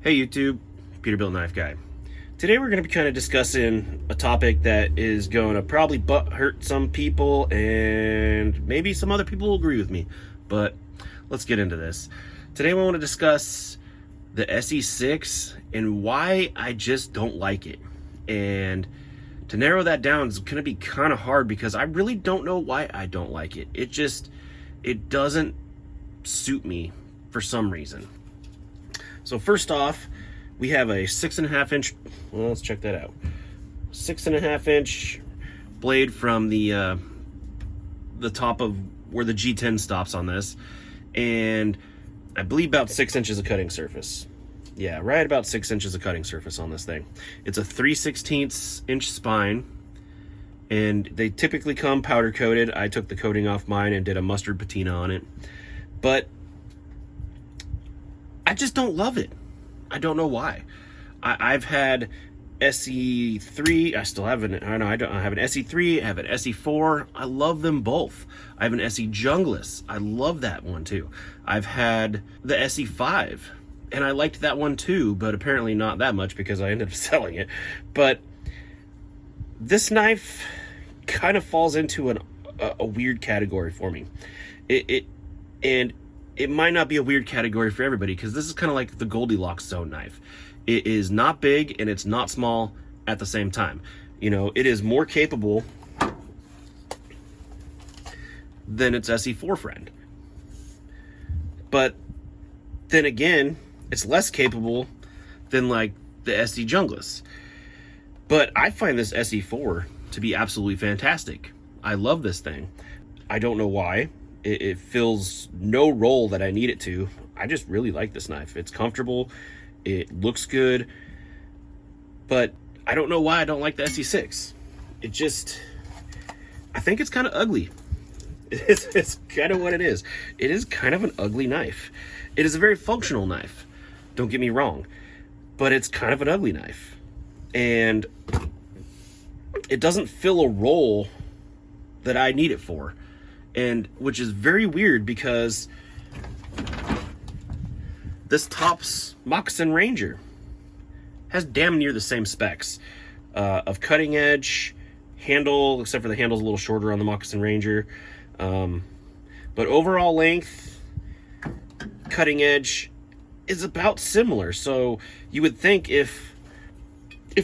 Hey YouTube, Peterbilt Knife Guy. Today we're going to be kind of discussing a topic that is going to probably hurt some people and maybe some other people will agree with me, but let's get into this. Today we want to discuss the SE6 and why I just don't like it. And to narrow that down is going to be kind of hard because I really don't know why I don't like it. It doesn't suit me for some reason. So first off, we have a 6.5 inch, well, let's check that out. 6.5 inch blade from the top of where the G10 stops on this. And I believe about 6 inches of cutting surface. Yeah, right about 6 inches of cutting surface on this thing. It's a 3/16 inch spine, and they typically come powder coated. I took the coating off mine and did a mustard patina on it. But I just don't love it. I don't know why. I've had SE3. I still have an. I have an SE3. I have an SE4. I love them both. I have an SE Jungless. I love that one too. I've had the SE5, and I liked that one too, but apparently not that much because I ended up selling it. But this knife kind of falls into a weird category for me. It might not be a weird category for everybody because this is kind of like the Goldilocks zone knife. It is not big and it's not small at the same time. You know, it is more capable than its SE4 friend. But then again, it's less capable than like the SE Jungless. But I find this SE4 to be absolutely fantastic. I love this thing. I don't know why. It fills no role that I need it to. I just really like this knife. It's comfortable. It looks good. But I don't know why I don't like the SE6. I think it's kind of ugly. It's kind of what it is. It is kind of an ugly knife. It is a very functional knife. Don't get me wrong. But it's kind of an ugly knife. And it doesn't fill a role that I need it for. And which is very weird because this Tops Moccasin Ranger has damn near the same specs of cutting edge, handle, except for the handle's a little shorter on the Moccasin Ranger. But overall length, cutting edge is about similar. So you would think if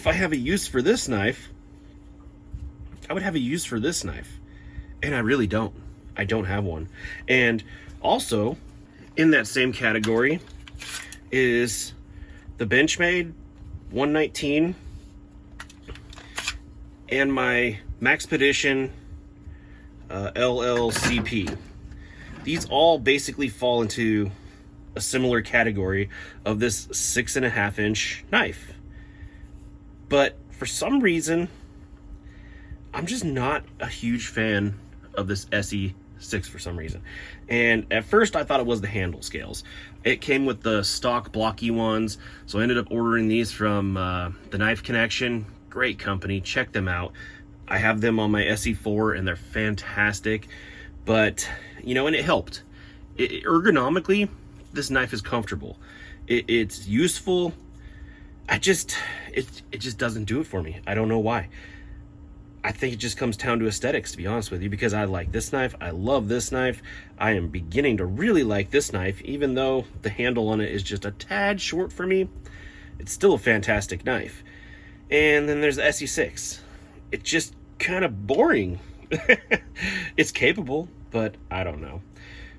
I have a use for this knife, I would have a use for this knife. And I really don't. I don't have one. And also in that same category is the Benchmade 119 and my Maxpedition LLCP. These all basically fall into a similar category of this 6.5 inch knife. But for some reason, I'm just not a huge fan of this SE6 for some reason. And at first I thought it was the handle scales. It came with the stock blocky ones, so I ended up ordering these from the Knife Connection. Great company, check them out. I have them on my SE4 and they're fantastic. But you know, and it helped. Ergonomically, this knife is comfortable. It's useful. It just doesn't do it for me. I don't know why. I think it just comes down to aesthetics, to be honest with you, because I like this knife. I love this knife. I am beginning to really like this knife, even though the handle on it is just a tad short for me. It's still a fantastic knife. And then there's the SE6. It's just kind of boring. It's capable, but I don't know.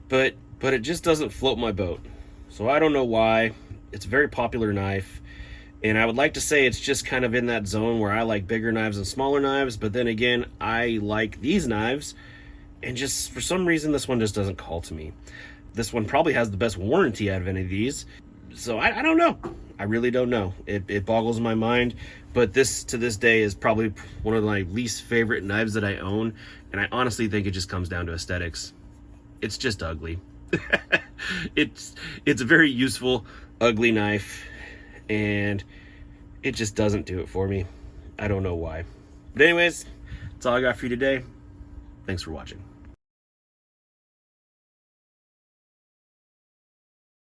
But it just doesn't float my boat. So I don't know why. It's a very popular knife. And I would like to say it's just kind of in that zone where I like bigger knives and smaller knives, but then again, I like these knives, and just for some reason, this one just doesn't call to me. This one probably has the best warranty out of any of these, so I don't know. I really don't know. It boggles my mind, but this, to this day, is probably one of my least favorite knives that I own, and I honestly think it just comes down to aesthetics. It's just ugly. It's a very useful, ugly knife, and it just doesn't do it for me. I don't know why. But anyways, that's all I got for you today. Thanks for watching.